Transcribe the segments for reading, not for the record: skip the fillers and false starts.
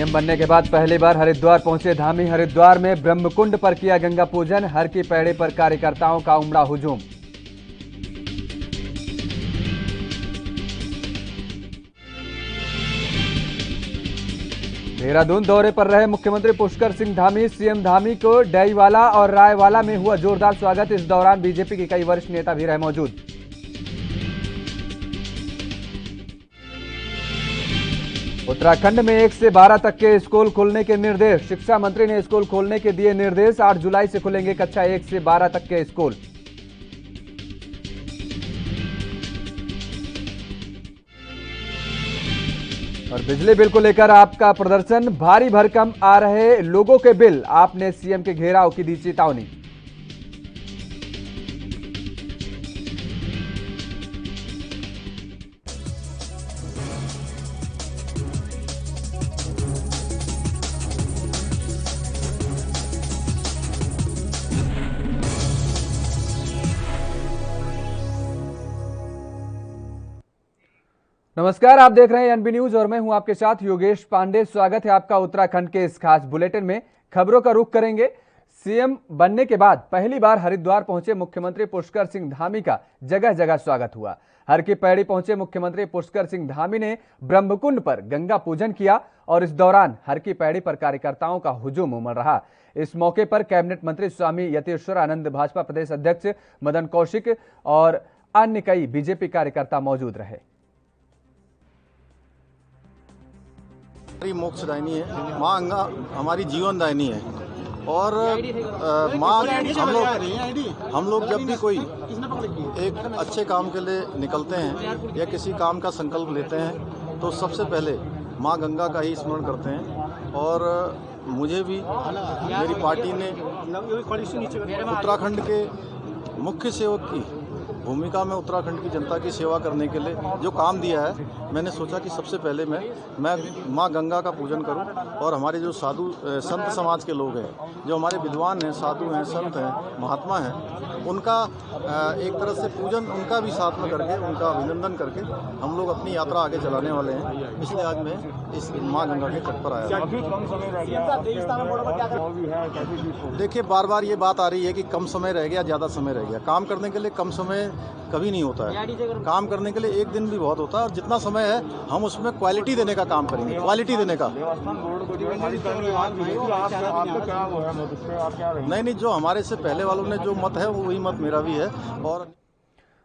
CM बनने के बाद पहली बार हरिद्वार पहुंचे धामी। हरिद्वार में ब्रह्मकुंड पर किया गंगा पूजन। हर की पैड़ी पर कार्यकर्ताओं का उमड़ा हुजूम। देहरादून दौरे पर रहे मुख्यमंत्री पुष्कर सिंह धामी। सीएम धामी को डैईवाला और रायवाला में हुआ जोरदार स्वागत। इस दौरान बीजेपी के कई वरिष्ठ नेता भी रहे मौजूद। उत्तराखंड में 1 से 12 तक के स्कूल खोलने के निर्देश। शिक्षा मंत्री ने स्कूल खोलने के दिए निर्देश। 8 जुलाई से खुलेंगे कक्षा 1 से 12 तक के स्कूल। और बिजली बिल को लेकर आपका प्रदर्शन। भारी भरकम आ रहे लोगों के बिल। आपने सीएम के घेराव की दी चेतावनी। नमस्कार, आप देख रहे हैं एनबी न्यूज और मैं हूं आपके साथ योगेश पांडे। स्वागत है आपका उत्तराखंड के इस खास बुलेटिन में। खबरों का रुख करेंगे। सीएम बनने के बाद पहली बार हरिद्वार पहुंचे मुख्यमंत्री पुष्कर सिंह धामी का जगह जगह स्वागत हुआ। हर की पैड़ी पहुंचे मुख्यमंत्री पुष्कर सिंह धामी ने ब्रह्मकुंड पर गंगा पूजन किया और इस दौरान हर की पैड़ी पर कार्यकर्ताओं का हुजूम उमड़ रहा। इस मौके पर कैबिनेट मंत्री स्वामी यतीश्वर आनंद, भाजपा प्रदेश अध्यक्ष मदन कौशिक और अन्य कई बीजेपी कार्यकर्ता मौजूद रहे। हमारी मोक्षदायिनी है, माँ गंगा हमारी जीवनदायिनी है। और माँ हम लोग जब भी कोई एक अच्छे काम के लिए निकलते हैं या किसी काम का संकल्प लेते हैं तो सबसे पहले माँ गंगा का ही स्मरण करते हैं। और मुझे भी मेरी पार्टी ने उत्तराखंड के मुख्य सेवक की भूमिका में उत्तराखंड की जनता की सेवा करने के लिए जो काम दिया है, मैंने सोचा कि सबसे पहले मैं माँ गंगा का पूजन करूं। और हमारे जो साधु संत समाज के लोग हैं, जो हमारे विद्वान हैं, साधु हैं, संत हैं, महात्मा हैं, उनका एक तरह से पूजन उनका भी साथ में करके, उनका अभिनंदन करके हम लोग अपनी यात्रा आगे चलाने वाले हैं। इसलिए आज मैं इस माँ गंगा के तट पर आया। देखिए, बार बार ये बात आ रही है कि कम समय रह गया, ज़्यादा समय रह गया। काम करने के लिए कम समय कभी नहीं होता है। काम करने के लिए एक दिन भी बहुत होता है। और जितना समय है हम उसमें क्वालिटी देने का काम करेंगे, क्वालिटी देने का। नहीं, जो हमारे से पहले वालों ने जो मत है वही मत मेरा भी है। और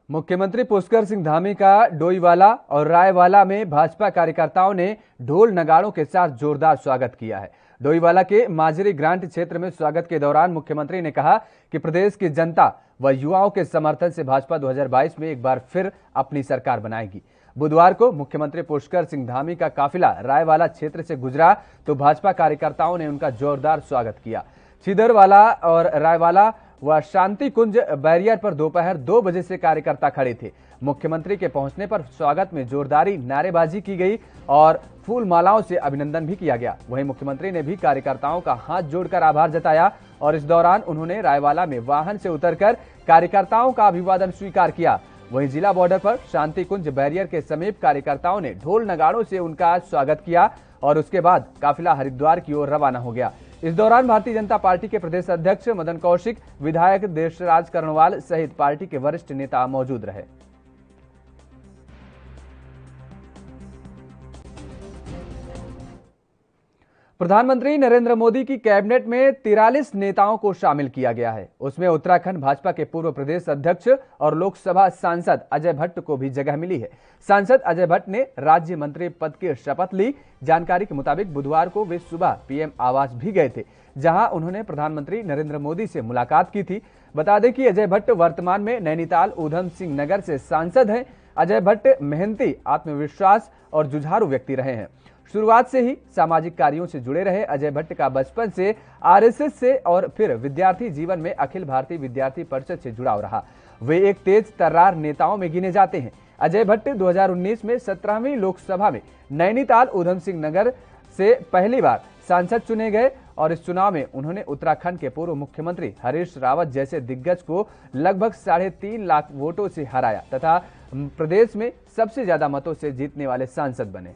मुख्यमंत्री पुष्कर सिंह धामी का डोईवाला और रायवाला में भाजपा कार्यकर्ताओं ने ढोल नगाड़ों के साथ जोरदार स्वागत किया है। डोईवाला के माजरी ग्रांट क्षेत्र में स्वागत के दौरान मुख्यमंत्री ने कहा कि प्रदेश की जनता व युवाओं के समर्थन से भाजपा 2022 में एक बार फिर अपनी सरकार बनाएगी। बुधवार को मुख्यमंत्री पुष्कर सिंह धामी का काफिला रायवाला क्षेत्र से गुजरा तो भाजपा कार्यकर्ताओं ने उनका जोरदार स्वागत किया। छिदरवाला और रायवाला व शांति कुंज बैरियर पर दोपहर 2 बजे से कार्यकर्ता खड़े थे। मुख्यमंत्री के पहुंचने पर स्वागत में जोरदारी नारेबाजी की गई और फूल मालाओं से अभिनंदन भी किया गया। वहीं मुख्यमंत्री ने भी कार्यकर्ताओं का हाथ जोड़कर आभार जताया और इस दौरान उन्होंने रायवाला में वाहन से उतरकर कार्यकर्ताओं का अभिवादन स्वीकार किया। वहीं जिला बॉर्डर पर शांति कुंज बैरियर के समीप कार्यकर्ताओं ने ढोल नगाड़ों से उनका स्वागत किया और उसके बाद काफिला हरिद्वार की ओर रवाना हो गया। इस दौरान भारतीय जनता पार्टी के प्रदेश अध्यक्ष मदन कौशिक, विधायक देशराज कर्णवाल सहित पार्टी के वरिष्ठ नेता मौजूद रहे। प्रधानमंत्री नरेंद्र मोदी की कैबिनेट में 43 नेताओं को शामिल किया गया है। उसमें उत्तराखंड भाजपा के पूर्व प्रदेश अध्यक्ष और लोकसभा सांसद अजय भट्ट को भी जगह मिली है। सांसद अजय भट्ट ने राज्य मंत्री पद की शपथ ली। जानकारी के मुताबिक बुधवार को वे सुबह पीएम आवास भी गए थे, जहां उन्होंने प्रधानमंत्री नरेंद्र मोदी से मुलाकात की थी। बता दें कि अजय भट्ट वर्तमान में नैनीताल ऊधम सिंह नगर से सांसद हैं। अजय भट्ट मेहनती, आत्मविश्वास और जुझारू व्यक्ति रहे हैं। शुरुआत से ही सामाजिक कार्यों से जुड़े रहे अजय भट्ट का बचपन से आरएसएस से और फिर विद्यार्थी जीवन में अखिल भारतीय विद्यार्थी परिषद से जुड़ाव रहा। वे एक तेज तर्रार नेताओं में गिने जाते हैं। अजय भट्ट 2019 में 17वीं लोकसभा में नैनीताल ऊधम सिंह नगर से पहली बार सांसद चुने गए और इस चुनाव में उन्होंने उत्तराखंड के पूर्व मुख्यमंत्री हरीश रावत जैसे दिग्गज को लगभग 3.5 लाख वोटों से हराया तथा प्रदेश में सबसे ज्यादा मतों से जीतने वाले सांसद बने।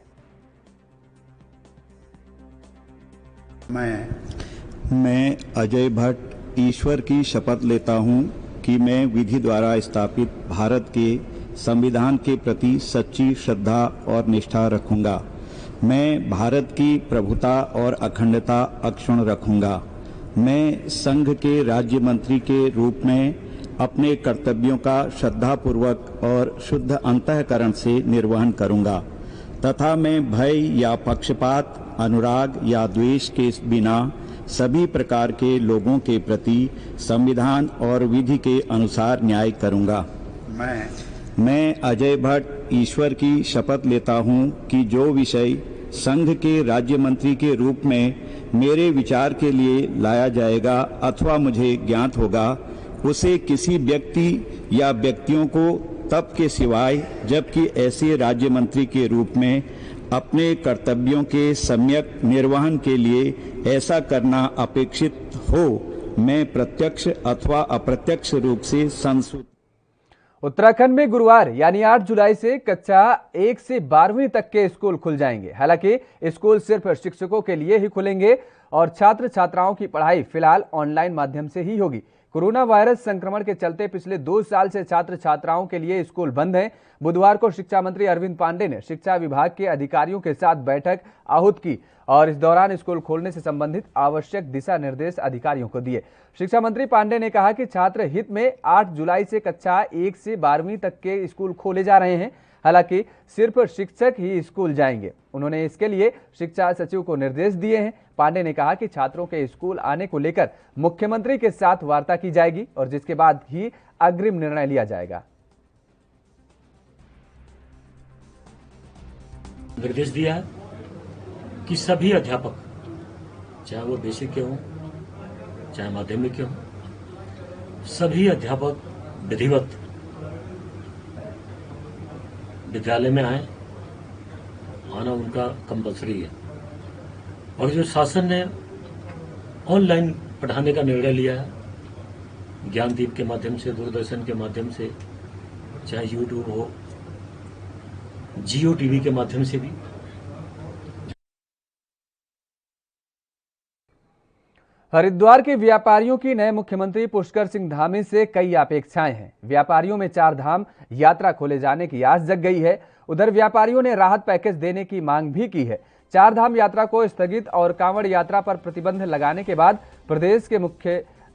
मैं अजय भट्ट ईश्वर की शपथ लेता हूं कि मैं विधि द्वारा स्थापित भारत के संविधान के प्रति सच्ची श्रद्धा और निष्ठा रखूंगा। मैं भारत की प्रभुता और अखंडता अक्षुण्ण रखूंगा। मैं संघ के राज्य मंत्री के रूप में अपने कर्तव्यों का श्रद्धापूर्वक और शुद्ध अंतःकरण से निर्वहन करूंगा तथा मैं भय या पक्षपात, अनुराग या द्वेष के बिना सभी प्रकार के लोगों के प्रति संविधान और विधि के अनुसार न्याय करूंगा। मैं अजय भट्ट ईश्वर की शपथ लेता हूं कि जो विषय संघ के राज्य मंत्री के रूप में मेरे विचार के लिए लाया जाएगा अथवा मुझे ज्ञात होगा, उसे किसी व्यक्ति या व्यक्तियों को तब के सिवाय जबकि ऐसे राज्य मंत्री के रूप में अपने कर्तव्यों के सम्यक निर्वहन के लिए ऐसा करना अपेक्षित हो, मैं प्रत्यक्ष अथवा अप्रत्यक्ष रूप से संसूचित। उत्तराखंड में गुरुवार यानी 8 जुलाई से कक्षा 1 से 12वीं तक के स्कूल खुल जाएंगे। हालांकि स्कूल सिर्फ शिक्षकों के लिए ही खुलेंगे और छात्र छात्राओं की पढ़ाई फिलहाल ऑनलाइन माध्यम से ही होगी। कोरोना वायरस संक्रमण के चलते पिछले 2 साल से छात्र छात्राओं के लिए स्कूल बंद हैं। बुधवार को शिक्षा मंत्री अरविंद पांडे ने शिक्षा विभाग के अधिकारियों के साथ बैठक आहूत की और इस दौरान स्कूल खोलने से संबंधित आवश्यक दिशा निर्देश अधिकारियों को दिए। शिक्षा मंत्री पांडे ने कहा कि छात्र हित में 8 जुलाई से कक्षा 1 से 12वीं तक के स्कूल खोले जा रहे हैं। हालांकि सिर्फ शिक्षक ही स्कूल जाएंगे। उन्होंने इसके लिए शिक्षा सचिव को निर्देश दिए हैं। पांडे ने कहा कि छात्रों के स्कूल आने को लेकर मुख्यमंत्री के साथ वार्ता की जाएगी और जिसके बाद ही अग्रिम निर्णय लिया जाएगा। निर्देश दिया है कि सभी अध्यापक, चाहे वो बेसिक के हों चाहे माध्यमिक के हों, सभी अध्यापक विधिवत विद्यालय में आए, आना उनका कंपल्सरी है। और जो शासन ने ऑनलाइन पढ़ाने का निर्णय लिया है, ज्ञानदीप के माध्यम से, दूरदर्शन के माध्यम से, चाहे यूट्यूब हो, जियो टीवी के माध्यम से भी। हरिद्वार के व्यापारियों की नए मुख्यमंत्री पुष्कर सिंह धामी से कई अपेक्षाएं हैं। व्यापारियों में 4 धाम यात्रा खोले जाने की आस जग गई है। उधर व्यापारियों ने राहत पैकेज देने की मांग भी की है। 4 धाम यात्रा को स्थगित और कांवड़ यात्रा पर प्रतिबंध लगाने के बाद प्रदेश के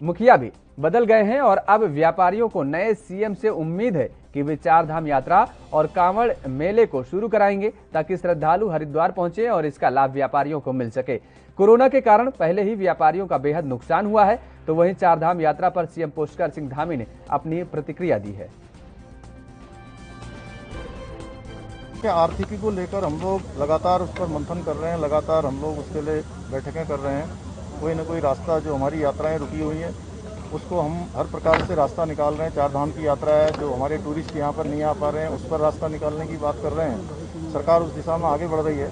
मुखिया भी बदल गए हैं और अब व्यापारियों को नए सीएम से उम्मीद है कि वे 4 धाम यात्रा और कांवड़ मेले को शुरू कराएंगे ताकि श्रद्धालु हरिद्वार पहुंचे और इसका लाभ व्यापारियों को मिल सके। कोरोना के कारण पहले ही व्यापारियों का बेहद नुकसान हुआ है, तो वहीं 4 धाम यात्रा पर सीएम पुष्कर सिंह धामी ने अपनी प्रतिक्रिया दी है। आर्थिकी को लेकर हम लोग लगातार उस पर मंथन कर रहे हैं, लगातार हम लोग उसके लिए बैठकें कर रहे हैं। कोई न कोई रास्ता, जो हमारी यात्राएं रुकी हुई हैं उसको हम हर प्रकार से रास्ता निकाल रहे हैं। 4 धाम की यात्रा है, जो हमारे टूरिस्ट यहाँ पर नहीं आ पा रहे हैं उस पर रास्ता निकालने की बात कर रहे हैं। सरकार उस दिशा में आगे बढ़ रही है।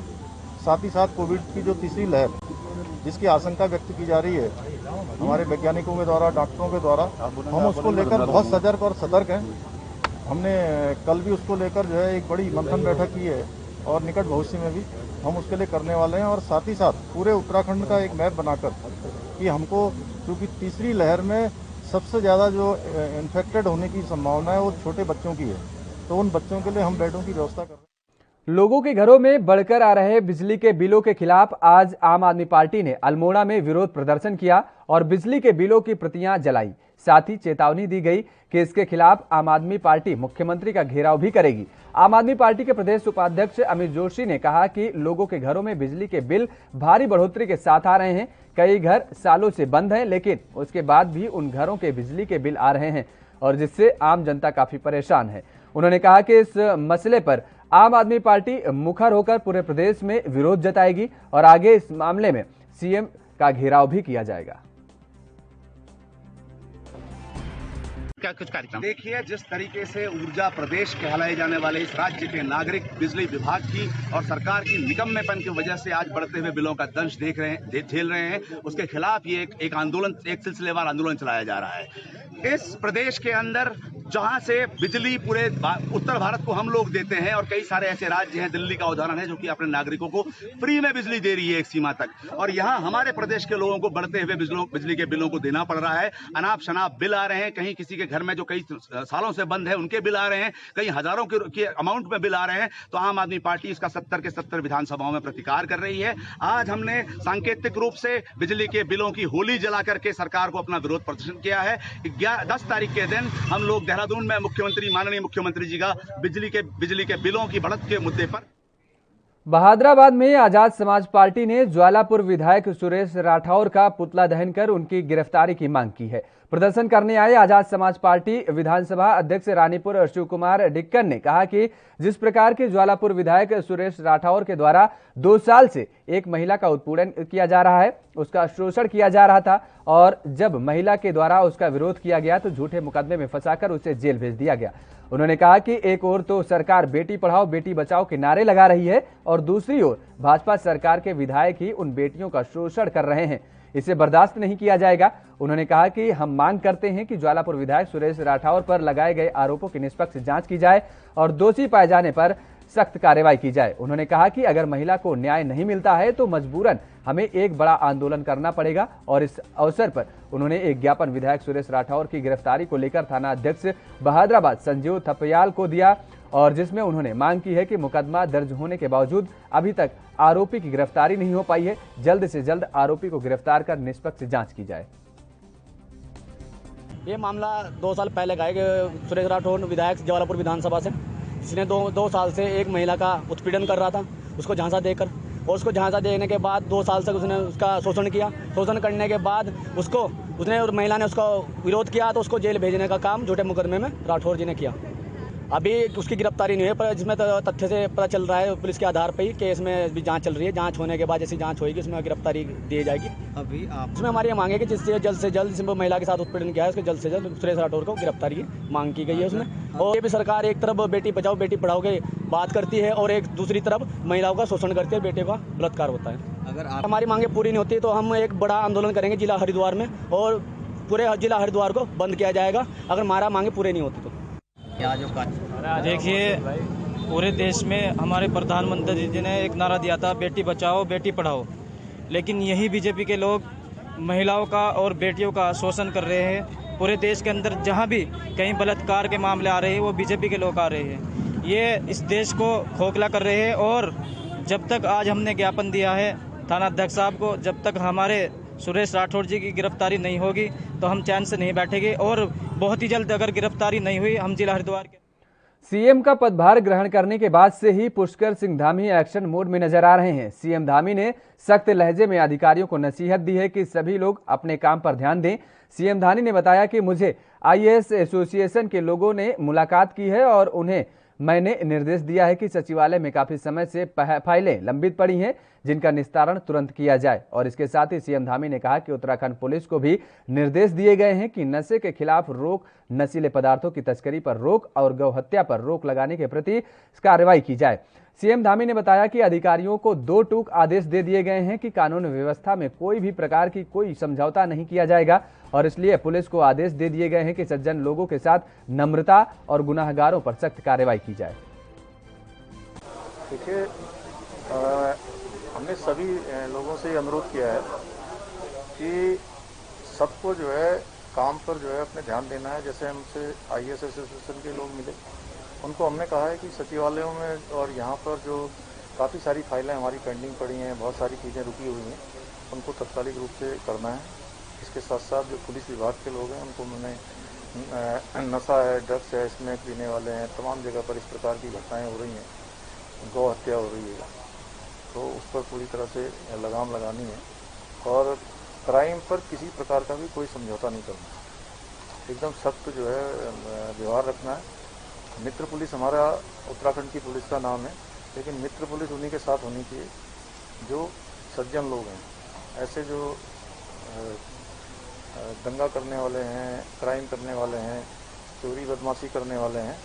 साथ ही साथ कोविड की जो तीसरी लहर, जिसकी आशंका व्यक्त की जा रही है हमारे वैज्ञानिकों के द्वारा, डॉक्टरों के द्वारा, हम उसको लेकर बहुत सजग और सतर्क हैं। हमने कल भी उसको लेकर जो है एक बड़ी मंथन बैठक की है और निकट भविष्य में भी हम उसके लिए करने वाले हैं। और साथ ही साथ पूरे उत्तराखंड का एक मैप बनाकर कि हमको, क्योंकि तीसरी लहर में सबसे ज़्यादा जो इन्फेक्टेड होने की संभावना है वो छोटे बच्चों की है, तो उन बच्चों के लिए हम बेडों की व्यवस्था कर रहे हैं। लोगों के घरों में बढ़कर आ रहे बिजली के बिलों के खिलाफ आज आम आदमी पार्टी ने अल्मोड़ा में विरोध प्रदर्शन किया और बिजली के बिलों की प्रतियां जलाई। साथ ही चेतावनी दी गई कि इसके खिलाफ आम आदमी पार्टी मुख्यमंत्री का घेराव भी करेगी। आम आदमी पार्टी के प्रदेश उपाध्यक्ष अमित जोशी ने कहा कि लोगों के घरों में बिजली के बिल भारी बढ़ोतरी के साथ आ रहे हैं। कई घर सालों से बंद हैं, लेकिन उसके बाद भी उन घरों के बिजली के बिल आ रहे हैं और जिससे आम जनता काफी परेशान है। उन्होंने कहा कि इस मसले पर आम आदमी पार्टी मुखर होकर पूरे प्रदेश में विरोध जताएगी और आगे इस मामले में सीएम का घेराव भी किया जाएगा। क्या कुछ कार्यक्रम? देखिए, जिस तरीके से ऊर्जा प्रदेश कहलाए जाने वाले इस राज्य के नागरिक बिजली विभाग की और सरकार की निकम्मेपन की वजह से आज बढ़ते हुए बिलों का दंश झेल रहे हैं, उसके खिलाफ ये एक आंदोलन, एक सिलसिलेवार आंदोलन चलाया जा रहा है। इस प्रदेश के अंदर जहां से बिजली पूरे उत्तर भारत को हम लोग देते हैं और कई सारे ऐसे राज्य हैं, दिल्ली का उदाहरण है, जो कि अपने नागरिकों को फ्री में बिजली दे रही है एक सीमा तक, और यहाँ हमारे प्रदेश के लोगों को बढ़ते हुए बिजली के बिलों को देना पड़ रहा है। अनाप शनाप बिल आ रहे हैं, कहीं किसी के घर में जो कई सालों से बंद है उनके बिल आ रहे हैं, कहीं हजारों के अमाउंट में बिल आ रहे हैं। तो आम आदमी पार्टी इसका 70 के 70 विधानसभाओं में प्रतिकार कर रही है। आज हमने सांकेतिक रूप से बिजली के बिलों की होली जला करके सरकार को अपना विरोध प्रदर्शन किया है। 10 तारीख के दिन हम लोग देहरादून में माननीय मुख्यमंत्री जी का बिजली के बिलों की बढ़त के मुद्दे पर। बहादुराबाद में आजाद समाज पार्टी ने ज्वालापुर विधायक सुरेश राठौर का पुतला दहन कर उनकी गिरफ्तारी की मांग की है। प्रदर्शन करने आए आजाद समाज पार्टी विधानसभा अध्यक्ष रानीपुर शिव कुमार डिक्कन ने कहा कि जिस प्रकार के ज्वालापुर विधायक सुरेश राठौर के द्वारा 2 साल से एक महिला का उत्पीड़न किया जा रहा है, उसका शोषण किया जा रहा था, और जब महिला के द्वारा उसका विरोध किया गया तो झूठे मुकदमे में फंसाकर उसे जेल भेज दिया गया। उन्होंने कहा कि एक ओर तो सरकार बेटी पढ़ाओ बेटी बचाओ के नारे लगा रही है और दूसरी ओर भाजपा सरकार के विधायक ही उन बेटियों का शोषण कर रहे हैं। इसे बर्दाश्त नहीं किया जाएगा। उन्होंने कहा कि हम मांग करते हैं कि ज्वालापुर विधायक सुरेश राठौर पर लगाए गए आरोपों की निष्पक्ष जांच की जाए और दोषी पाए जाने पर सख्त कार्रवाई की जाए। उन्होंने कहा कि अगर महिला को न्याय नहीं मिलता है तो मजबूरन हमें एक बड़ा आंदोलन करना पड़ेगा। और इस अवसर पर उन्होंने एक ज्ञापन विधायक सुरेश राठौर की गिरफ्तारी को लेकर थाना अध्यक्ष बहादुराबाद संजीव थपयाल को दिया, और जिसमें उन्होंने मांग की है कि मुकदमा दर्ज होने के बावजूद अभी तक आरोपी की गिरफ्तारी नहीं हो पाई है। जल्द से जल्द आरोपी को गिरफ्तार कर निष्पक्ष जांच की जाए। ये मामला 2 साल पहले का है कि सुरेश राठौर विधायक ज्वालापुर विधानसभा से, जिसने दो साल से एक महिला का उत्पीड़न कर रहा था, उसको झांसा देकर, और उसको झांसा देने के बाद 2 साल तक उसने उसका शोषण किया। शोषण करने के बाद महिला ने उसका विरोध किया तो उसको जेल भेजने का काम झूठे मुकदमे में राठौर जी ने किया। अभी उसकी गिरफ्तारी नहीं हुई, पर जिसमें तथ्य से पता चल रहा है पुलिस के आधार पर ही कि इसमें भी जांच चल रही है। जांच होने के बाद जैसी जांच होगी उसमें गिरफ्तारी दी जाएगी। अभी उसमें हमारी ये मांग है कि जिससे जल्द से जल्द जिस महिला के साथ उत्पीड़न किया है उसके जल्द से जल्द सुरेश राठौर को गिरफ्तारी की मांग की गई है उसमें। और ये भी सरकार एक तरफ बेटी बचाओ बेटी पढ़ाओ की बात करती है और एक दूसरी तरफ महिलाओं का शोषण करती है, बेटे का बलात्कार होता है। अगर हमारी मांगे पूरी नहीं होती तो हम एक बड़ा आंदोलन करेंगे जिला हरिद्वार में, और पूरे जिला हरिद्वार को बंद किया जाएगा अगर हमारा मांगे पूरे नहीं होती तो। देखिए, पूरे देश में हमारे प्रधानमंत्री जी ने एक नारा दिया था, बेटी बचाओ बेटी पढ़ाओ, लेकिन यही बीजेपी के लोग महिलाओं का और बेटियों का शोषण कर रहे हैं। पूरे देश के अंदर जहां भी कहीं बलात्कार के मामले आ रहे हैं वो बीजेपी के लोग आ रहे हैं। ये इस देश को खोखला कर रहे हैं, और जब तक आज हमने ज्ञापन दिया है थाना अध्यक्ष साहब को, जब तक हमारे सुरेश राठौर जी की गिरफ्तारी नहीं होगी तो हम चैन से नहीं बैठेंगे, और बहुत ही जल्द अगर गिरफ्तारी नहीं हुई हम जिला हरिद्वार के। सीएम का पदभार ग्रहण करने के बाद से ही पुष्कर सिंह धामी एक्शन मोड में नजर आ रहे हैं। सीएम धामी ने सख्त लहजे में अधिकारियों को नसीहत दी है कि सभी लोग अपने काम पर ध्यान दें। सीएम धामी ने बताया कि मुझे आईएएस एसोसिएशन के लोगों ने मुलाकात की है और उन्हें मैंने निर्देश दिया है कि सचिवालय में काफी समय से फाइलें लंबित पड़ी हैं जिनका निस्तारण तुरंत किया जाए। और इसके साथ ही सीएम धामी ने कहा कि उत्तराखंड पुलिस को भी निर्देश दिए गए हैं कि नशे के खिलाफ रोक, नशीले पदार्थों की तस्करी पर रोक और गौ हत्या पर रोक लगाने के प्रति कार्रवाई की जाए। सीएम धामी ने बताया कि अधिकारियों को 2 टूक आदेश दे दिए गए हैं कि कानून व्यवस्था में कोई भी प्रकार की कोई समझौता नहीं किया जाएगा, और इसलिए पुलिस को आदेश दे दिए गए हैं कि सज्जन लोगों के साथ नम्रता और गुनाहगारों पर सख्त कार्रवाई की जाए। देखिए, हमने सभी लोगों से अनुरोध किया है कि सबको जो है काम पर जो है अपने ध्यान देना है। जैसे हमसे आईएएस एसोसिएशन के लोग मिले, उनको हमने कहा है कि सचिवालयों में और यहाँ पर जो काफ़ी सारी फाइलें हमारी पेंडिंग पड़ी हैं, बहुत सारी चीज़ें रुकी हुई हैं, उनको तत्कालिक रूप से करना है। इसके साथ साथ जो पुलिस विभाग के लोग हैं उनको मैंने नशा है, ड्रग्स है, इसमें पीने वाले हैं, तमाम जगह पर इस प्रकार की घटनाएँ हो रही हैं, गौ हत्या हो रही है, तो उस पर पूरी तरह से लगाम लगानी है। और क्राइम पर किसी प्रकार का भी कोई समझौता नहीं करना, एकदम सख्त जो है व्यवहार रखना है। मित्र पुलिस हमारा उत्तराखंड की पुलिस का नाम है, लेकिन मित्र पुलिस उन्हीं के साथ होनी चाहिए जो सज्जन लोग हैं। ऐसे जो दंगा करने वाले हैं, क्राइम करने वाले हैं, चोरी बदमाशी करने वाले हैं।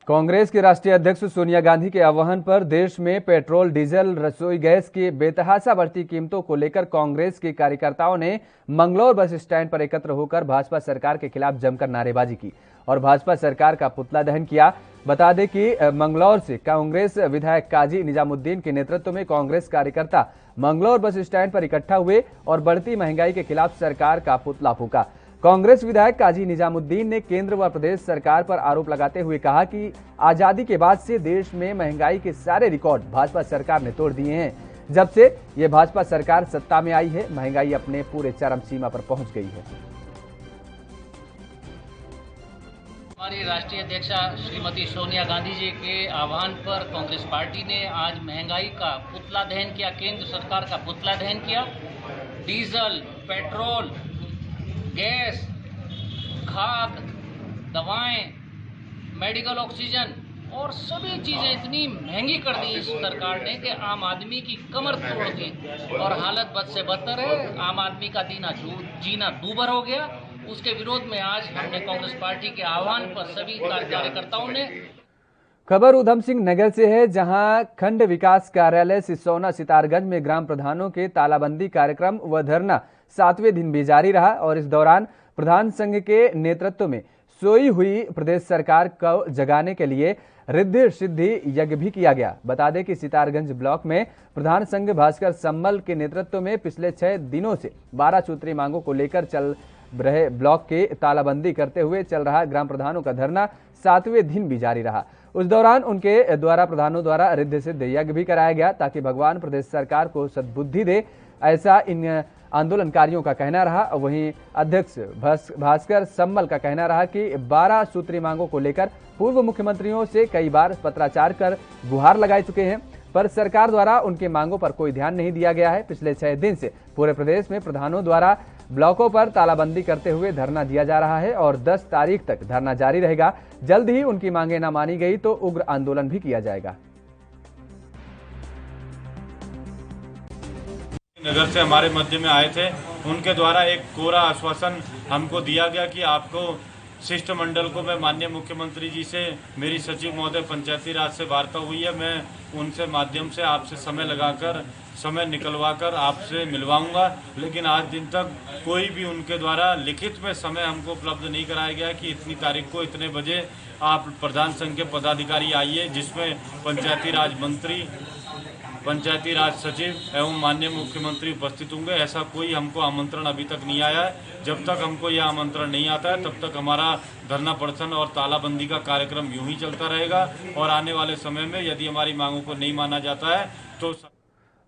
कांग्रेस के राष्ट्रीय अध्यक्ष सोनिया गांधी के आह्वान पर देश में पेट्रोल, डीजल, रसोई गैस की बेतहाशा बढ़ती कीमतों को लेकर कांग्रेस के कार्यकर्ताओं ने मंगलौर बस स्टैंड पर एकत्र होकर भाजपा सरकार के खिलाफ जमकर नारेबाजी की और भाजपा सरकार का पुतला दहन किया। बता दें कि मंगलौर से कांग्रेस विधायक काजी निजामुद्दीन के नेतृत्व में कांग्रेस कार्यकर्ता मंगलौर बस स्टैंड पर इकट्ठा हुए और बढ़ती महंगाई के खिलाफ सरकार का पुतला फूंका। कांग्रेस विधायक काजी निजामुद्दीन ने केंद्र व प्रदेश सरकार पर आरोप लगाते हुए कहा कि आजादी के बाद से देश में महंगाई के सारे रिकॉर्ड भाजपा सरकार ने तोड़ दिए हैं। जब से ये भाजपा सरकार सत्ता में आई है, महंगाई अपने पूरे चरम सीमा पर पहुंच गई है। हमारी राष्ट्रीय अध्यक्षा श्रीमती सोनिया गांधी जी के आह्वान पर कांग्रेस पार्टी ने आज महंगाई का पुतला दहन किया, केंद्र सरकार का पुतला दहन किया। डीजल, पेट्रोल, गैस, खाद, दवाएं, मेडिकल ऑक्सीजन और सभी चीज़ें इतनी महंगी कर दी इस सरकार ने कि आम आदमी की कमर तोड़ दी और हालत बद से बदतर है। आम आदमी का जीना दूभर हो गया। उसके विरोध में आज हमने कांग्रेस पार्टी के आह्वान पर सभी कार्यकर्ताओं ने। खबर उधम सिंह नगर से है, जहां खंड विकास कार्यालय सिसौना सितारगंज में ग्राम प्रधानों के तालाबंदी कार्यक्रम व धरना 7वें दिन भी जारी रहा और इस दौरान प्रधान संघ के नेतृत्व में सोई हुई प्रदेश सरकार को जगाने के लिए रिद्धि सिद्धि यज्ञ भी किया गया। बता दें कि सितारगंज ब्लॉक में प्रधान संघ भास्कर सम्मल के नेतृत्व में पिछले 6 दिनों से 12 सूत्री मांगों को लेकर चल रहे ब्लॉक के तालाबंदी करते हुए चल रहा ग्राम प्रधानों का धरना 7वें दिन भी जारी रहा। उस दौरान उनके द्वारा प्रधानों द्वारा रिद्धि सिद्धि यज्ञ भी कराया गया ताकि भगवान प्रदेश सरकार को सद्बुद्धि दे, ऐसा इन आंदोलनकारियों का कहना रहा। वहीं अध्यक्ष भास्कर सम्मल का कहना रहा कि 12 सूत्री मांगों को लेकर पूर्व मुख्यमंत्रियों से कई बार पत्राचार कर गुहार लगाए चुके हैं, पर सरकार द्वारा उनकी मांगों पर कोई ध्यान नहीं दिया गया है। पिछले 6 दिन से पूरे प्रदेश में प्रधानों द्वारा ब्लॉकों पर तालाबंदी करते हुए धरना दिया जा रहा है और 10 तारीख तक धरना जारी रहेगा। जल्द ही उनकी मांगें न मानी गई तो उग्र आंदोलन भी किया जाएगा। नगर से हमारे मध्य में आए थे, उनके द्वारा एक कोरा आश्वासन हमको दिया गया कि आपको शिष्टमंडल को मैं माननीय मुख्यमंत्री जी से, मेरी सचिव महोदय पंचायती राज से वार्ता हुई है, मैं उनसे माध्यम से आपसे समय लगाकर, समय निकलवाकर आपसे मिलवाऊंगा। लेकिन आज दिन तक कोई भी उनके द्वारा लिखित में समय हमको उपलब्ध नहीं कराया गया कि इतनी तारीख को इतने बजे आप प्रधान संघ के पदाधिकारी आइए, जिसमें पंचायती राज मंत्री, पंचायती राज सचिव एवं माननीय मुख्यमंत्री उपस्थित होंगे। ऐसा कोई हमको आमंत्रण अभी तक नहीं आया है। जब तक हमको यह आमंत्रण नहीं आता है तब तक हमारा धरना प्रदर्शन और तालाबंदी का कार्यक्रम यूं ही चलता रहेगा और आने वाले समय में यदि हमारी मांगों को नहीं माना जाता है तो।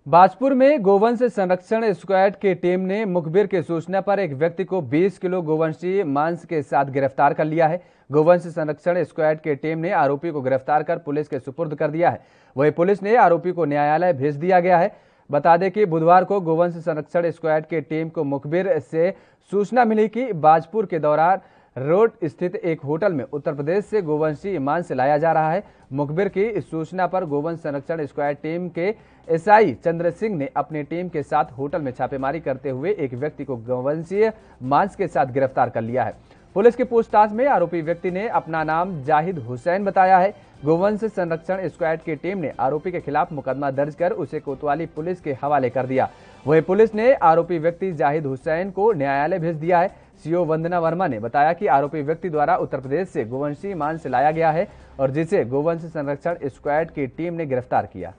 बाजपुर में गोवंश संरक्षण स्क्वाड की टीम ने मुखबिर की सूचना पर एक व्यक्ति को 20 किलो गोवंशीय मांस के साथ गिरफ्तार कर लिया है। गोवंश संरक्षण स्क्वाड की टीम ने आरोपी को गिरफ्तार कर पुलिस के सुपुर्द कर दिया है। वहीं पुलिस ने आरोपी को न्यायालय भेज दिया गया है। बता दें कि बुधवार को गोवंश संरक्षण स्क्वाड की टीम को मुखबिर से सूचना मिली कि बाजपुर के दौरान रोड स्थित एक होटल में उत्तर प्रदेश से गोवंशीय मांस लाया जा रहा है। मुखबिर की इस सूचना पर गोवंश संरक्षण स्क्वाड टीम के एसआई चंद्र सिंह ने अपनी टीम के साथ होटल में छापेमारी करते हुए एक व्यक्ति को गोवंशीय मांस के साथ गिरफ्तार कर लिया है। पुलिस की पूछताछ में आरोपी व्यक्ति ने अपना नाम जाहिद हुसैन बताया है। गोवंश संरक्षण स्क्वाड की टीम ने आरोपी के खिलाफ मुकदमा दर्ज कर उसे कोतवाली पुलिस के हवाले कर दिया। वहीं पुलिस ने आरोपी व्यक्ति जाहिद हुसैन को न्यायालय भेज दिया है। सीओ वंदना वर्मा ने बताया कि आरोपी व्यक्ति द्वारा उत्तर प्रदेश से गोवंशीय मांस लाया गया है और जिसे गोवंश संरक्षण स्क्वाड की टीम ने गिरफ्तार किया।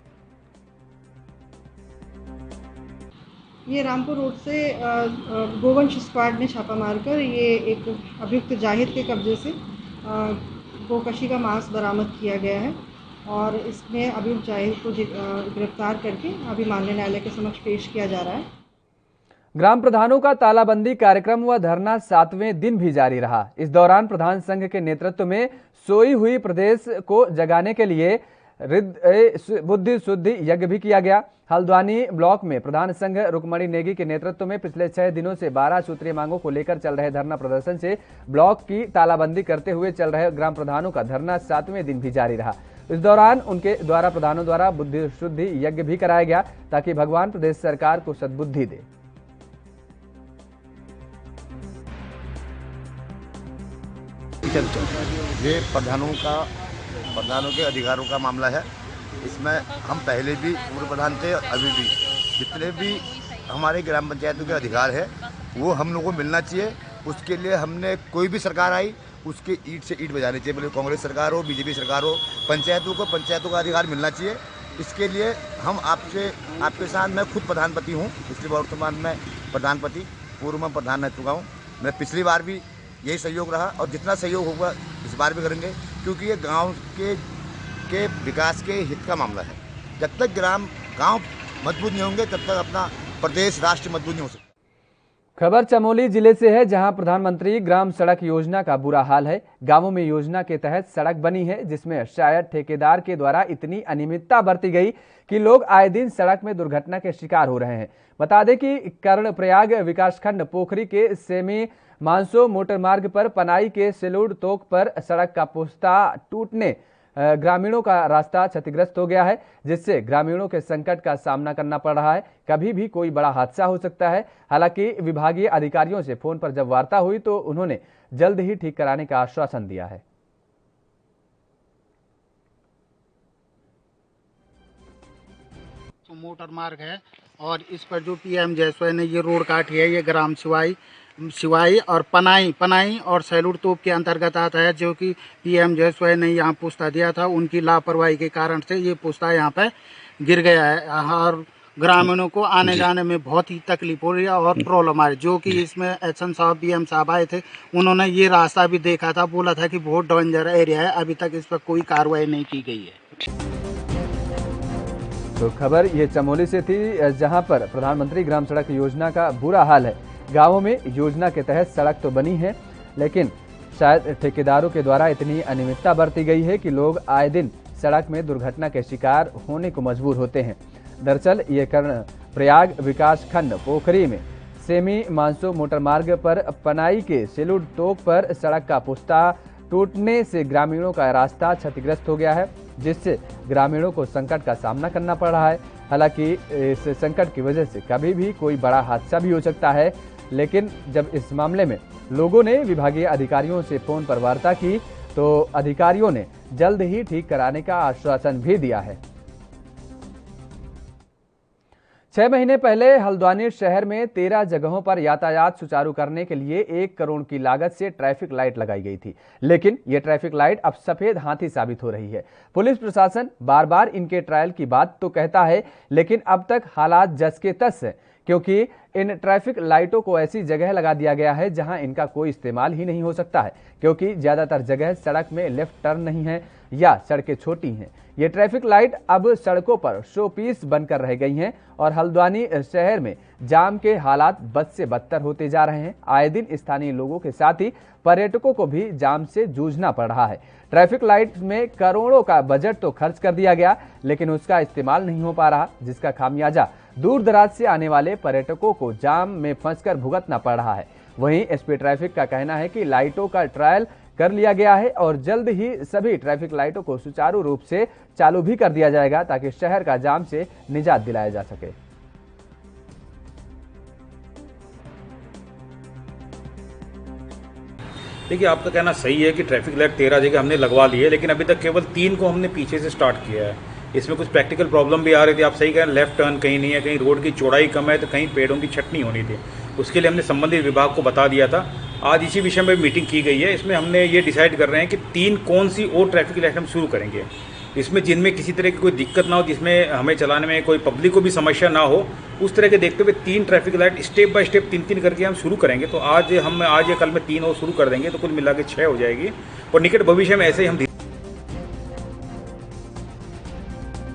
ये रामपुर रोड से गोवंश स्क्वाड ने छापा मारकर ये एक अभियुक्त जाहिद के कब्जे से गोकशी का मांस बरामद किया गया है और इसमें अभियुक्त जाहिद को गिरफ्तार करके अभी माननीय न्यायालय के समक्ष पेश किया जा रहा है। ग्राम प्रधानों का तालाबंदी कार्यक्रम व धरना 7वें दिन भी जारी रहा। इस दौरान प्रधान संघ के नेतृत्व में सोई हुई प्रदेश को जगाने के लिए बुद्धि शुद्धि यज्ञ भी किया गया। हल्द्वानी ब्लॉक में प्रधान संघ रुक्मणी नेगी के नेतृत्व में पिछले 6 दिनों से 12 सूत्रीय मांगों को लेकर चल रहे धरना प्रदर्शन से ब्लॉक की तालाबंदी करते हुए चल रहे ग्राम प्रधानों का धरना 7वें दिन भी जारी रहा। इस दौरान उनके द्वारा प्रधानों द्वारा बुद्धि शुद्धि यज्ञ भी कराया गया ताकि भगवान प्रदेश सरकार को सद्बुद्धि दे। ये प्रधानों के अधिकारों का मामला है। इसमें हम पहले भी पूर्व प्रधान थे, अभी भी जितने भी हमारे ग्राम पंचायतों के अधिकार है वो हम लोगों को मिलना चाहिए। उसके लिए हमने कोई भी सरकार आई उसके ईंट से ईंट बजानी चाहिए, भले कांग्रेस सरकार हो, बीजेपी सरकार हो, पंचायतों का अधिकार मिलना चाहिए। इसके लिए हम आपके साथ, मैं खुद प्रधानपति हूँ, पिछली बार वर्तमान में प्रधानपति, पूर्व में प्रधान रह चुका हूँ। मैं पिछली बार भी यही सहयोग रहा और जितना सहयोग होगा इस बार भी करेंगे, क्योंकि ये गांव के विकास के हित का मामला है। जब तक गांव मजबूत नहीं होंगे तब तक अपना प्रदेश, राष्ट्र मजबूत नहीं हो सकता। खबर चमोली जिले से है, जहां प्रधानमंत्री ग्राम सड़क योजना का बुरा हाल है। गांवों में योजना के तहत सड़क बनी है, जिसमें शायद ठेकेदार के द्वारा इतनी अनियमितता बरती गई कि लोग आए दिन सड़क में दुर्घटना के शिकार हो रहे हैं। बता दें कि कर्णप्रयाग विकासखंड पोखरी के सेमी मानसो मोटर मार्ग पर पनाई के सिलूड तोक पर सड़क का पुस्ता टूटने ग्रामीणों का रास्ता क्षतिग्रस्त हो गया है, जिससे ग्रामीणों के संकट का सामना करना पड़ रहा है। कभी भी कोई बड़ा हादसा हो सकता है। हालांकि विभागीय अधिकारियों से फोन पर जब वार्ता हुई तो उन्होंने जल्द ही ठीक कराने का आश्वासन दिया है। मोटर मार्ग है और इस पर जो पीएम जयसवाल ने ये रोड काटी है, ये ग्राम सिवाई और पनाई और सैलूट तोप के अंतर्गत आता है, जो कि पीएम जयसवाल ने यहाँ पुस्ता दिया था। उनकी लापरवाही के कारण से ये पुस्ता यहाँ पे गिर गया है और ग्रामीणों को आने जाने में बहुत ही तकलीफ हो रही है और प्रॉब्लम आ रही है। जो कि इसमें एसएन साहब, बीएम साहब आए थे, उन्होंने ये रास्ता भी देखा था, बोला था कि बहुत डेंजर एरिया है। अभी तक इस पर कोई कार्रवाई नहीं की गई है। तो खबर ये चमोली से थी, जहां पर प्रधानमंत्री ग्राम सड़क योजना का बुरा हाल है। गांवों में योजना के तहत सड़क तो बनी है, लेकिन शायद ठेकेदारों के द्वारा इतनी अनियमितता बरती गई है कि लोग आए दिन सड़क में दुर्घटना के शिकार होने को मजबूर होते हैं। दरअसल ये कर्णप्रयाग विकासखंड पोखरी में सेमी मानसो मोटर मार्ग पर पनाई के सिलूड तोक पर सड़क का पुस्ता टूटने से ग्रामीणों का रास्ता क्षतिग्रस्त हो गया है, जिससे ग्रामीणों को संकट का सामना करना पड़ रहा है। हालांकि इस संकट की वजह से कभी भी कोई बड़ा हादसा भी हो सकता है, लेकिन जब इस मामले में लोगों ने विभागीय अधिकारियों से फोन पर वार्ता की तो अधिकारियों ने जल्द ही ठीक कराने का आश्वासन भी दिया है। 6 महीने पहले हल्द्वानी शहर में 13 जगहों पर यातायात सुचारू करने के लिए 1 करोड़ की लागत से ट्रैफिक लाइट लगाई गई थी, लेकिन ये ट्रैफिक लाइट अब सफेद हाथी साबित हो रही है। पुलिस प्रशासन बार बार इनके ट्रायल की बात तो कहता है, लेकिन अब तक हालात जस के तस है, क्योंकि इन ट्रैफिक लाइटों को ऐसी जगह लगा दिया गया है जहां इनका कोई इस्तेमाल ही नहीं हो सकता है, क्योंकि ज्यादातर जगह सड़क में लेफ्ट टर्न नहीं है या सड़कें छोटी हैं। ये ट्रैफिक लाइट अब सड़कों पर शो पीस बनकर रह गई हैं और हल्द्वानी शहर में जाम के हालात बद से बदतर होते जा रहे हैं। आए दिन स्थानीय लोगों के साथ ही पर्यटकों को भी जाम से जूझना पड़ रहा है। ट्रैफिक लाइट में करोड़ों का बजट तो खर्च कर दिया गया, लेकिन उसका इस्तेमाल नहीं हो पा रहा, जिसका खामियाजा दूर दराज से आने वाले पर्यटकों को जाम में फंसकर भुगतना पड़ रहा है। वहीं एसपी ट्रैफिक का कहना है कि लाइटों का ट्रायल कर लिया गया है और जल्द ही सभी ट्रैफिक लाइटों को सुचारू रूप से चालू भी कर दिया जाएगा, ताकि शहर का जाम से निजात दिलाया जा सके। देखिए, आपका कहना सही है कि ट्रैफिक लाइट 13 जगह हमने लगवा ली है, लेकिन अभी तक केवल 3 को हमने पीछे से स्टार्ट किया है। इसमें कुछ प्रैक्टिकल प्रॉब्लम भी आ रही थी। आप सही कह रहे हैं, लेफ्ट टर्न कहीं नहीं है, कहीं रोड की चौड़ाई कम है, तो कहीं पेड़ों की छटनी होनी थी। उसके लिए हमने संबंधित विभाग को बता दिया था। आज इसी विषय में मीटिंग की गई है। इसमें हमने ये डिसाइड कर रहे हैं कि 3 कौन सी और ट्रैफिक लाइट हम शुरू करेंगे, इसमें जिनमें किसी तरह की कोई दिक्कत ना हो, जिसमें हमें चलाने में कोई पब्लिक को भी समस्या ना हो, उस तरह के देखते हुए 3 traffic light step by step 3-3 करके हम शुरू करेंगे। तो आज या कल में 3 और शुरू कर देंगे, तो कुल मिला के 6 हो जाएगी और निकट भविष्य में ऐसे ही हम।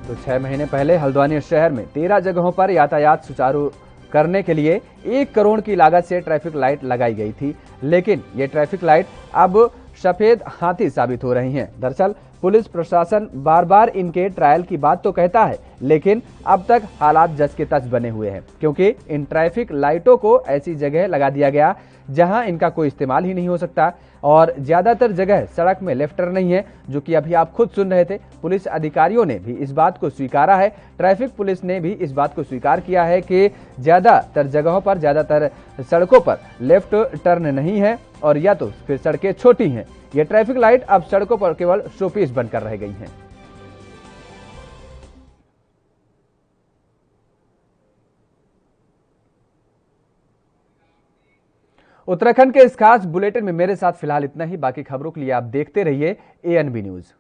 तो 6 महीने पहले हल्द्वानी शहर में 13 जगहों पर यातायात सुचारू करने के लिए 1 करोड़ की लागत से ट्रैफिक लाइट लगाई गई थी, लेकिन ये ट्रैफिक लाइट अब सफेद हाथी साबित हो रही हैं। दरअसल पुलिस प्रशासन बार बार इनके ट्रायल की बात तो कहता है, लेकिन अब तक हालात जस के तस बने हुए हैं, क्योंकि इन ट्रैफिक लाइटों को ऐसी जगह लगा दिया गया जहां इनका कोई इस्तेमाल ही नहीं हो सकता और ज्यादातर जगह सड़क में लेफ्ट टर्न नहीं है, जो कि अभी आप खुद सुन रहे थे। पुलिस अधिकारियों ने भी इस बात को स्वीकारा है, ट्रैफिक पुलिस ने भी इस बात को स्वीकार किया है कि ज्यादातर जगहों पर, ज्यादातर सड़कों पर लेफ्ट टर्न नहीं है और या तो फिर सड़कें छोटी हैं। ये ट्रैफिक लाइट अब सड़कों पर केवल शोपीस बनकर रह गई हैं। उत्तराखंड के इस खास बुलेटिन में मेरे साथ फिलहाल इतना ही। बाकी खबरों के लिए आप देखते रहिए ANB न्यूज।